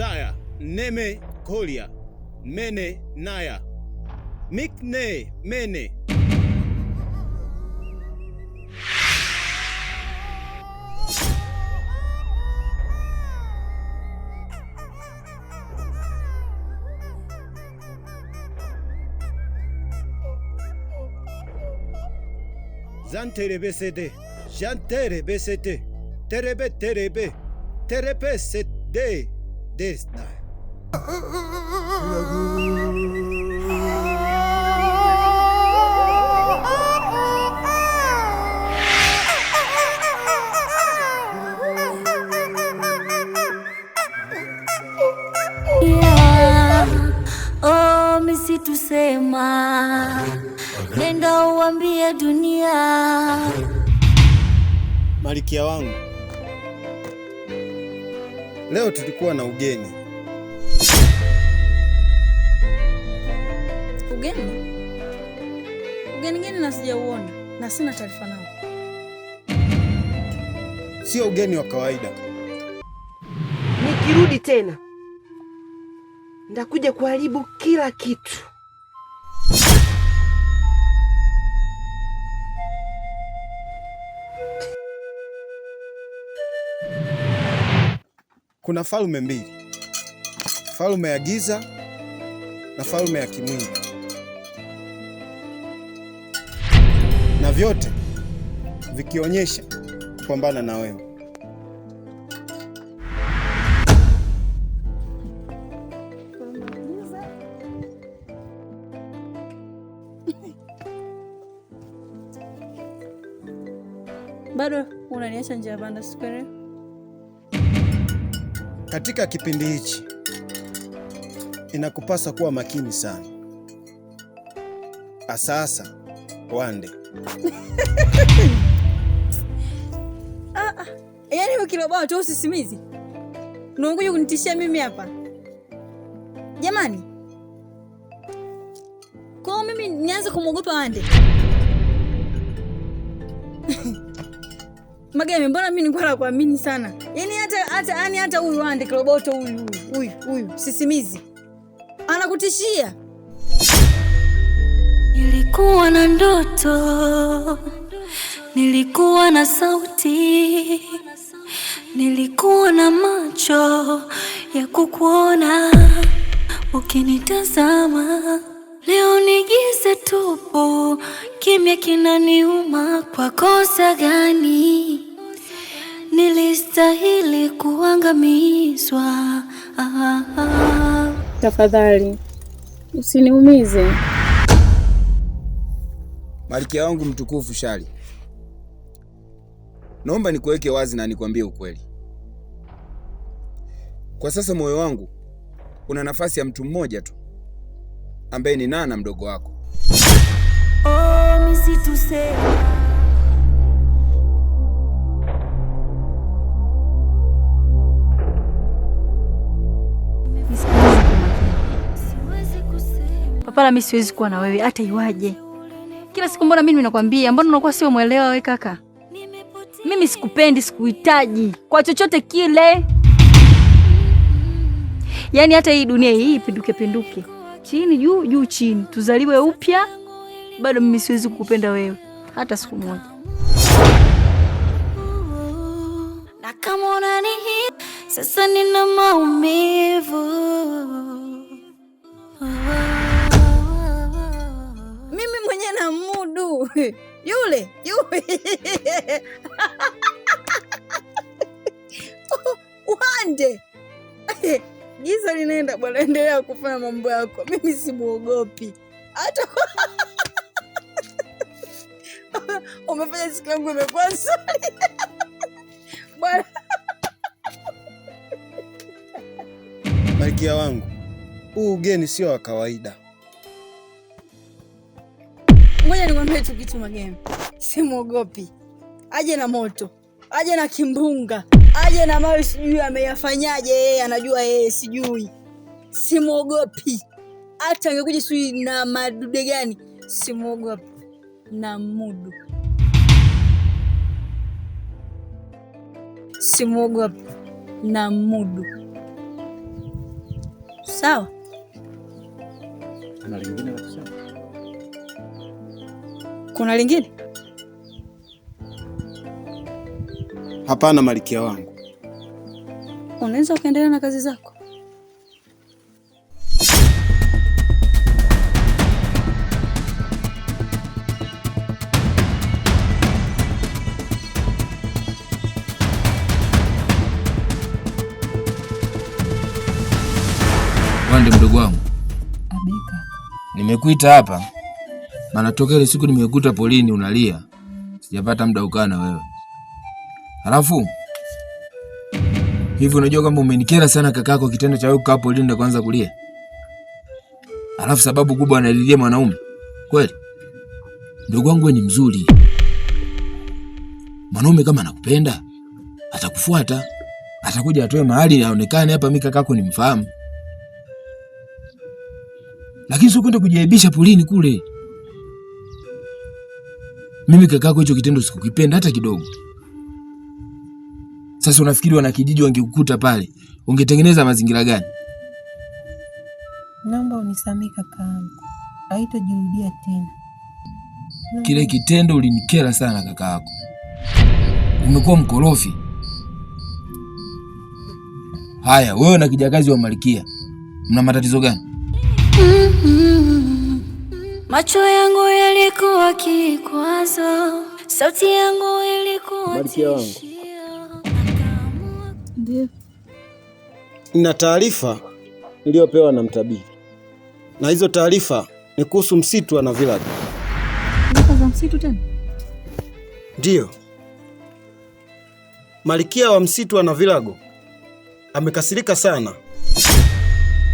Saya, Neme, Kolia, Mene, Naya, Mikne, Mene. Zantere besede, jantere besede, terebe terebe, terebe sede, desna. Oh, misitusema nenda uambie dunia. Malikia wangu, leo tulikuwa na ugeni. Ugeni? Ugeni gani na sijauona na sina taarifa nao? Sio ugeni wa kawaida. Nikirudi tena ndakuja kuharibu kila kitu. Kuna falme mbili, falme ya giza na falme ya kimwili, na vyote vikionyesha kupambana na wewe. Bado unaniacha njia panda, sikuelewi. Katika kipindi hichi inakupasa kuwa makini sana. Asasa Wande. Yaani ukilobao tu usisimizi. Unakuja kunitishia mimi hapa. Jamani. Kwa mimi nianze kumwogopa Wande. Mageme, mbona mimi nilikuwa nakuamini sana? Yaani hata huyu Wande Kiroboto huyu sisimizi anakutishia. Nilikuwa na ndoto, nilikuwa na sauti, nilikuwa na macho ya kukuona ukinitazama. Leo ni giza tupu, kimya kinaniuma. Kwa kosa gani nilistahili kuangamizwa? Tafadhali usiniumize. Malkia wangu mtukufu Shali, naomba nikuweke wazi na nikwambie ukweli. Kwa sasa moyo wangu una nafasi ya mtu mmoja tu, ambaye ni Nana, mdogo wako. Oh, misitusema. Papala, mimi siwezi kuwa na wewe hata iwaje. Kila siku mbona mimi nakwambia, mbona unakuwa sio muelewa wewe kaka? Mimi sikupendi, sikuhitaji kwa chochote kile. Yaani hata hii dunia hii pinduke. Chini juu chini, tuzaliwe upya. Bado mimi siwezi kukupenda wewe hata siku moja. Na kama unani sasa nina maumivu. Mimi mwenyewe na mudu. Yule. Wande. Giza linaenda bwana, endelea kufanya mambo yako. Mimi simuogopi. Hata umefanya siku yangu imekuwa nzuri. Bwana. Malkia wangu, huu ugeni sio wa kawaida. Ngoja nikwambie tu kitu Mageme. Simuogopi. Aje na moto, aje na kimbunga, aje na mawe, sijui ameyafanyaje yeye, anajua yeye, sijui. Simuogopi. Hata angekuja sijui na madude gani, simuogopi. Na mudu. Simuogopi. Na mudu. Sawa. Kuna lingine la kusema? Kuna lingine? Hapana Malkia wangu. Unaweza ukaendelea na kazi zako. Wande mdogo wangu. Abika. Nimekuita hapa maana toka ile siku nimekuta polini unalia. Sijapata muda ukaa na wewe. Halafu hivi unajua kwamba umenikera sana kakako kitendo cha wewe kukaa polini na kuanza kulia? Halafu sababu kubwa analilia mwanaume. Kweli? Ndugu wangu wewe ni mzuri. Mwanaume kama anakupenda atakufuata. Atakuja atoe mahali aonekane hapa mimi kakako nimfahamu. Lakini sio kwenda kujiaibisha polini kule. Mimi kakako hicho kitendo sikukipenda hata kidogo. Sasa unafikiri wana kijiji wangekukuta pale, ungetengeneza mazingira gani? Naomba unisamehe kakaangu. Haitojirudia tena. Kile kitendo ulinikera sana kakaako. Umekuwa mkorofi. Haya, wewe na kijakazi wa Malkia, mna matatizo gani? Macho yangu yalikuwa kikwazo, sauti yangu ilikuwa tishio. Ndio. Nina taarifa niliyopewa na mtabiri. Na hizo taarifa ni kuhusu msitu wa Navilago. Ndio za msitu tena? Ndio. Malkia wa msitu wa Navilago amekasirika sana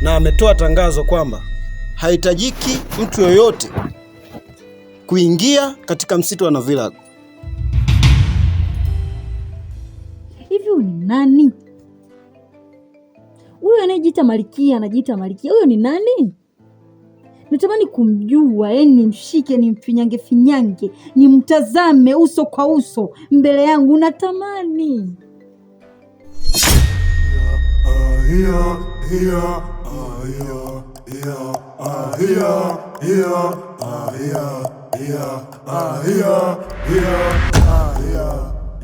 na ametoa tangazo kwamba haitajiki mtu yoyote kuingia katika msitu wa Navilago. Hivi ni nani? Huyo anayejiita Malkia, anajiita Malkia. Huyo ni nani? Natamani kumjua, nimshike, nimfinyange finyange, nimtazame uso kwa uso mbele yangu, natamani.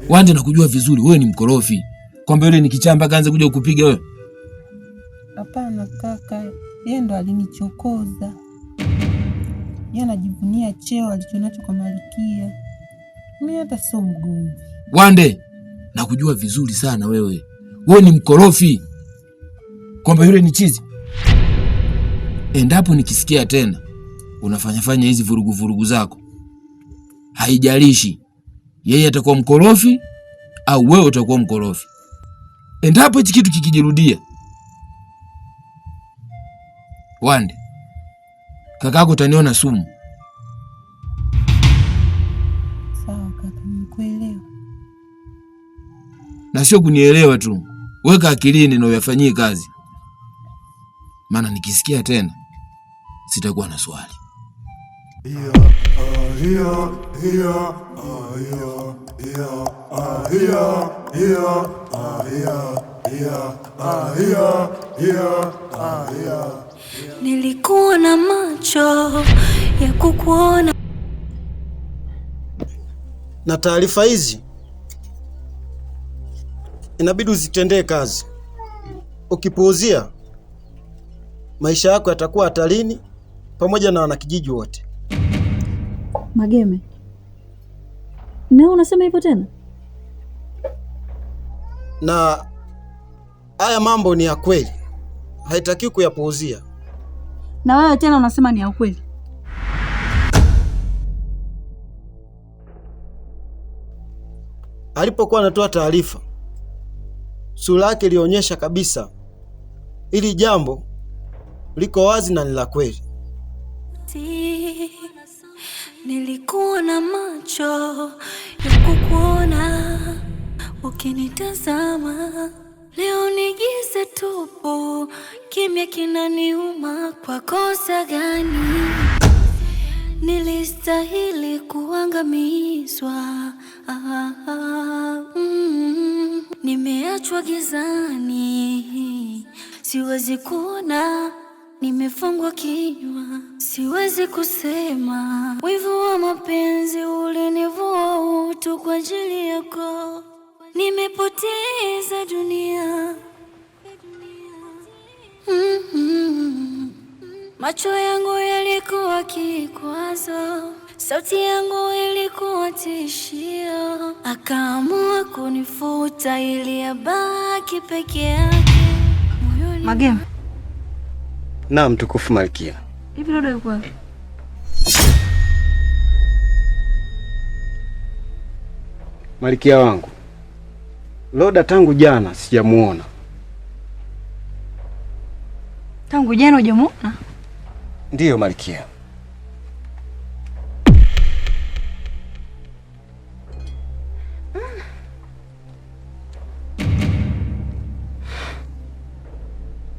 Wande nakujua vizuri, wewe ni mkorofi. Kwamba yule ni kichamba kaanza kuja kukupiga wewe. Hapana kaka, yeye ndo alinichokoza. Yeye anajivunia cheo alichonacho kwa Malkia. Mimi hata sio mgumu. Wande, nakujua vizuri sana wewe. Wewe ni mkorofi. Kwamba yule ni chizi. Endapo nikisikia tena unafanya hizi vurugu zako, haijalishi yeye atakuwa mkorofi au wewe utakuwa mkorofi. Endapo hichi kitu kikijirudia, Wande, kakako utaniona sumu. Sawa kaka, nimekuelewa. Na sio kunielewa tu, weka akilini na uyafanyie kazi. Maana nikisikia tena sitakuwa na swali. Nilikuwa na macho ya kukuona. Na taarifa hizi inabidi uzitendee kazi. Ukipuuzia, maisha yako yatakuwa hatarini pamoja na wanakijiji wote. Mageme, na unasema hivyo tena? Na haya mambo ni ya kweli, haitaki kuyapuuzia. Na wewe tena unasema ni ya ukweli? Alipokuwa anatoa taarifa, sura yake ilionyesha kabisa ili jambo liko wazi na ni la kweli. Nilikuwa na macho ya kukuona ukinitazama. Leo ni giza tupu, kimya kinaniuma. Kwa kosa gani nilistahili kuangamizwa? Nimeachwa gizani, siwezi kuona, nimefungwa kinywa, siwezi kusema. Wivu wa mapenzi ulinivua utu kwa ajili yako, nimepoteza dunia. Macho yangu yalikuwa kikwazo, sauti yangu ilikuwa tishio. Akaamua kunifuta ili abaki peke yake. Magema. Naam, mtukufu Malkia. Hivi Roda yuko wapi? Malkia wangu, Roda tangu jana sijamuona. Tangu jana hujamuona? Ndiyo Malkia.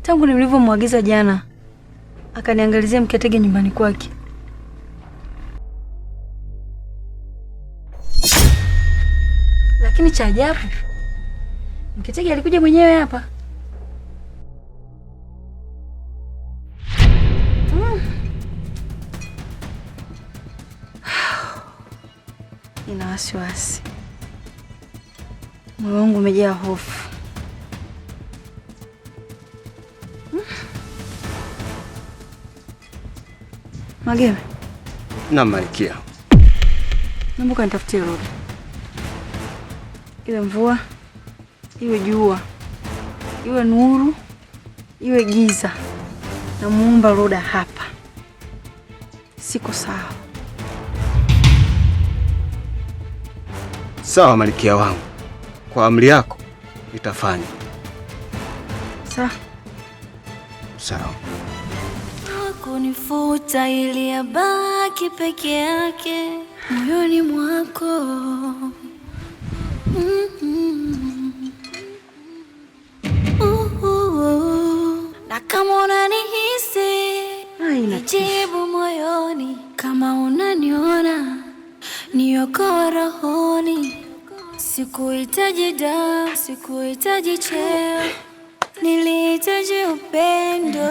Tangu nilivyomwagiza jana akaniangalizia mketege nyumbani kwake. Lakini cha ajabu, mketege alikuja mwenyewe hapa. Nina wasiwasi, moyo wangu umejaa hofu. Magema. Naam Malkia. Naomba kanitafutie Roda. Iwe mvua, iwe jua, iwe nuru, iwe giza, namuomba Roda hapa. Siko sawa. Sawa Malkia wangu, kwa amri yako nitafanya. Sawa. Sawa. Kunifuta ili abaki peke yake moyoni mwako. Na kama unanihisi nijibu moyoni, kama unaniona niokoe rohoni. Sikuhitaji damu, sikuhitaji cheo, nilihitaji upendo.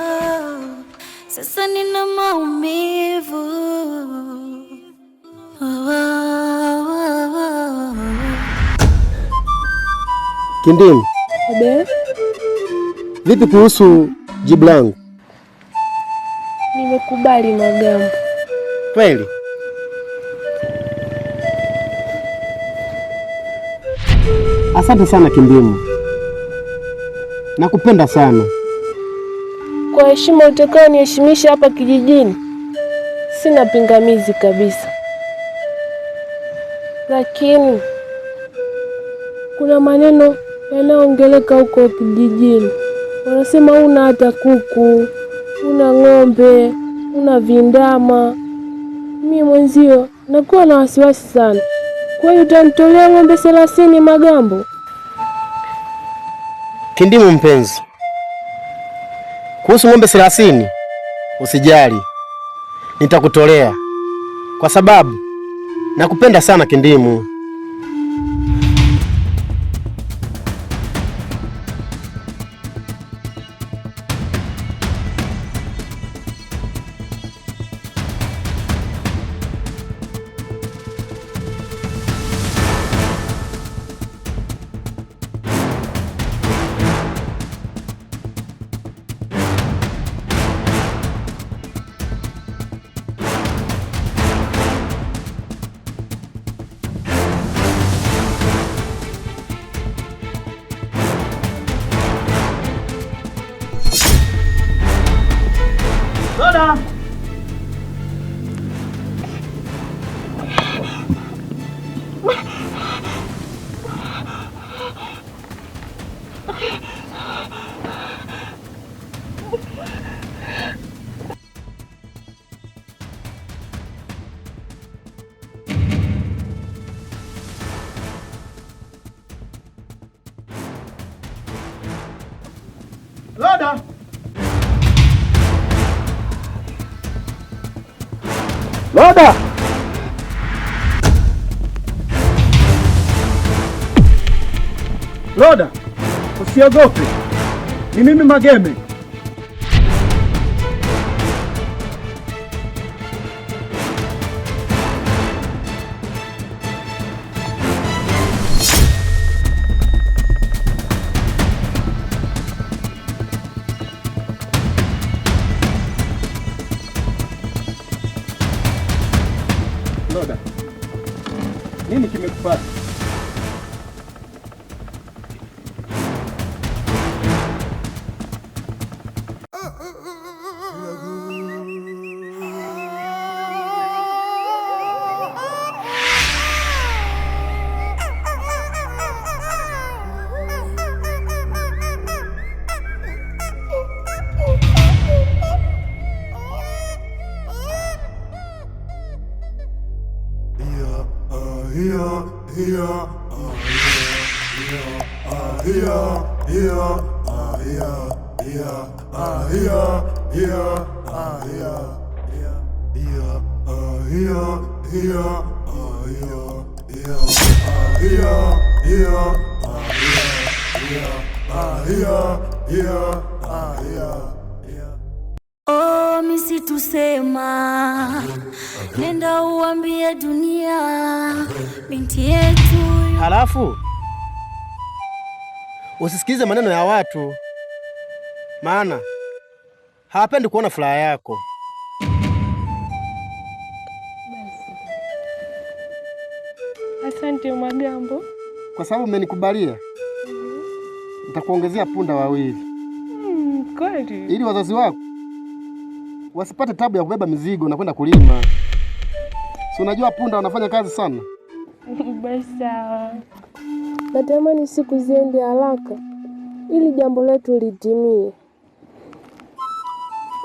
Sasa nina maumivu. Kindimu. Abe? Vipi kuhusu jibu langu? Nimekubali Magambo. Kweli? Asante sana Kindimu. Nakupenda sana. Kwa heshima utakao niheshimisha hapa kijijini, sina pingamizi kabisa. Lakini kuna maneno yanaongeleka huko kijijini. Wanasema una hata kuku, una ng'ombe, una vindama. Mimi mwenzio nakuwa na wasiwasi sana. Kwa hiyo utanitolea ng'ombe 30 Magambo? Kindimu mpenzi, kuhusu ng'ombe 30 usijali, nitakutolea kwa sababu nakupenda sana Kindimu. Roda! Roda! Roda! Roda, usiogope. Ni mimi Mageme. Nini kimekupata? Oh, misitusema, nenda uambie dunia binti yetu. Halafu usisikize maneno ya watu, maana hawapendi kuona furaha yako. Asante Magambo, Kwa sababu umenikubalia, nitakuongezea punda 2 kweli, ili wazazi wako wasipate tabu ya kubeba mizigo na kwenda kulima. Si unajua punda wanafanya kazi sana. Basi sawa. Natamani siku ziende haraka ili jambo letu litimie.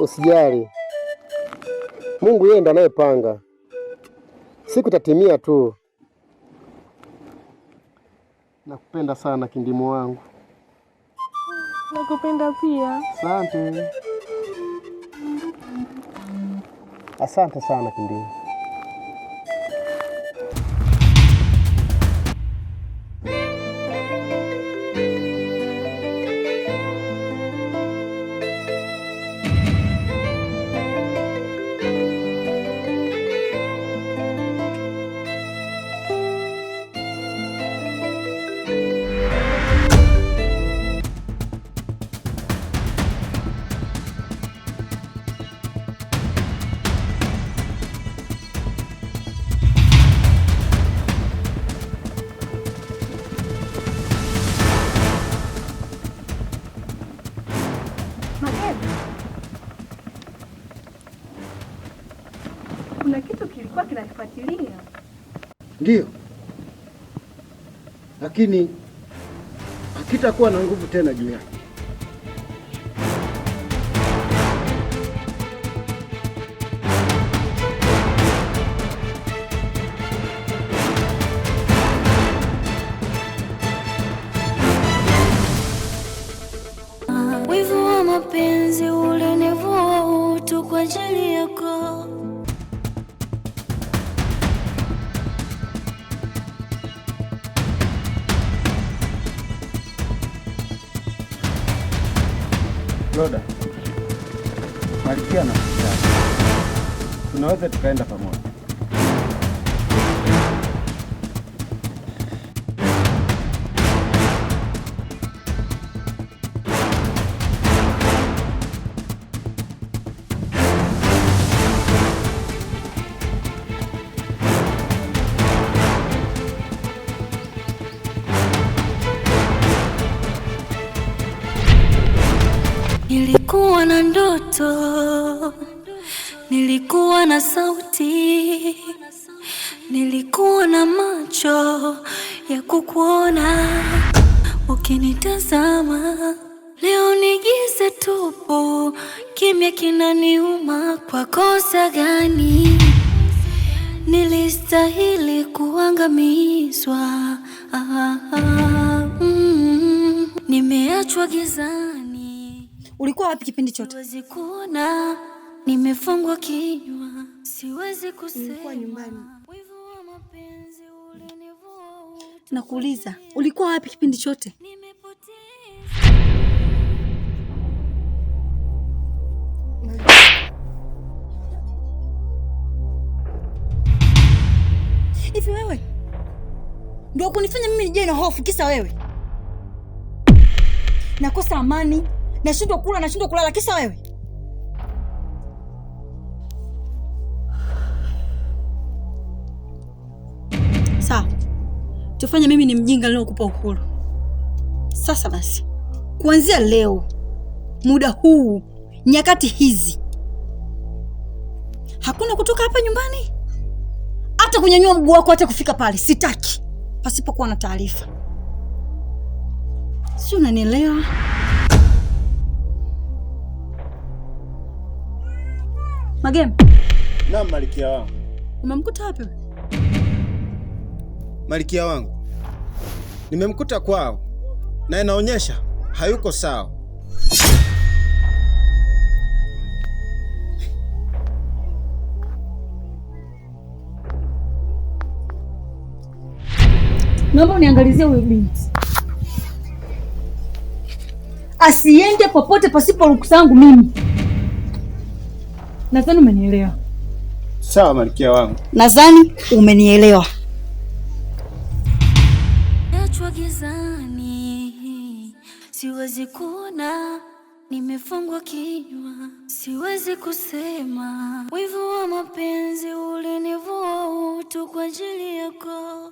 Usijali, Mungu yeye ndo anayepanga. Siku tatimia tu. Nakupenda sana Kindimu wangu. Nakupenda pia. Asante. Asante sana Kindimu. Kuna kitu kilikuwa kinanifuatilia. Ndiyo, lakini hakitakuwa na nguvu tena juu yake. Wivu wa mapenzi ulinivua utu kwa ajili yako. Loda, Malkia na Msichana, tunaweza tukaenda pamoja. Nilikuwa na ndoto, nilikuwa na sauti, nilikuwa na macho ya kukuona ukinitazama. Leo ni giza tupu, kimya kinaniuma. Kwa kosa gani nilistahili kuangamizwa? Nimeachwa gizani. Ulikuwa wapi kipindi chote? Siwezi kuona, nimefungwa kinywa, siwezi kusema. Nilikuwa nyumbani. Nakuuliza, ulikuwa wapi kipindi chote? Hivi wewe ndio kunifanya mimi nije na hofu kisa wewe? Nakosa amani, nashindwa kula, nashindwa kulala kisa wewe? Sawa. tufanye mimi ni mjinga niliokupa uhuru. Sasa basi, kuanzia leo, muda huu, nyakati hizi, hakuna kutoka hapa nyumbani, hata kunyanyua mguu wako, hata kufika pale. Sitaki pasipokuwa na taarifa. Si unanielewa? Magema. Naam, Malkia wangu. Umemkuta wapi? Malkia wangu, nimemkuta kwao na inaonyesha hayuko sawa. Naomba uniangalizie huyu binti, asiende popote pasipo ruhusa yangu mimi. Nadhani umenielewa. Sawa Malkia wangu. Nadhani umenielewa. Nachwa gizani, siwezi kuona, nimefungwa kinywa, siwezi kusema. Wivu wa mapenzi ulinivua utu kwa ajili yako,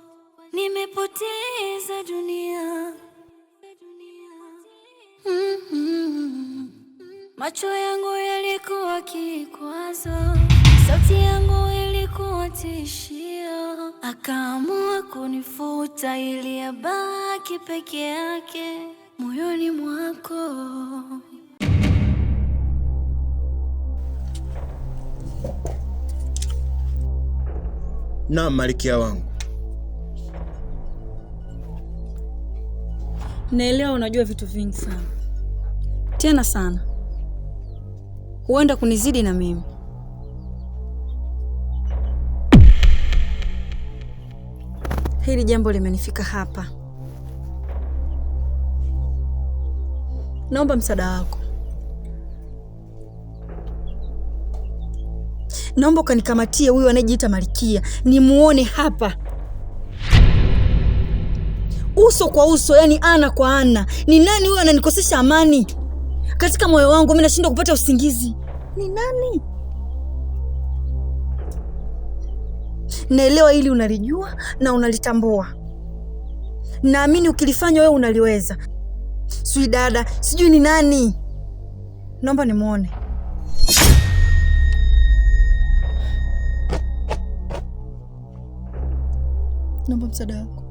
nimepoteza dunia. Macho yangu yalikuwa kikwazo, sauti yangu ilikuwa tishio, akaamua kunifuta ili abaki peke yake moyoni mwako. Naam, Malkia wangu. Naelewa unajua vitu vingi sana, tena sana, huenda kunizidi na mimi. Hili jambo limenifika hapa, naomba msaada wako. Naomba ukanikamatie huyu anayejiita Malkia, nimuone hapa uso kwa uso, yani ana kwa ana. Ni nani huyu ananikosesha amani katika moyo wangu? Mimi nashindwa kupata usingizi. Ni nani? Naelewa hili unalijua na unalitambua. Naamini ukilifanya wewe unaliweza. Sui dada, sijui ni nani. Naomba nimuone. Naomba msaada wako.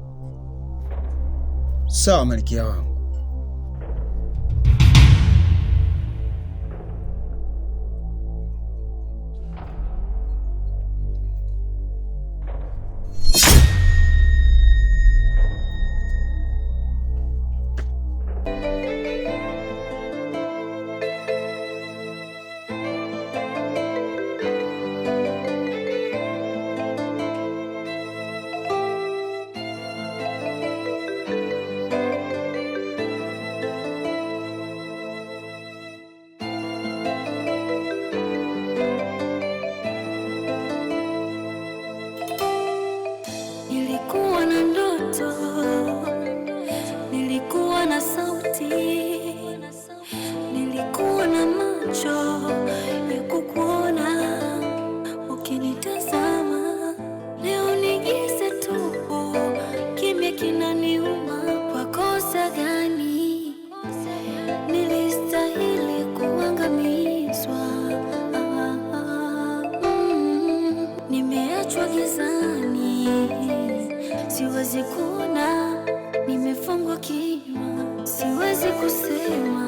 Sawa Malkia wangu. Siwezi kuona, nimefungwa kinywa, siwezi kusema.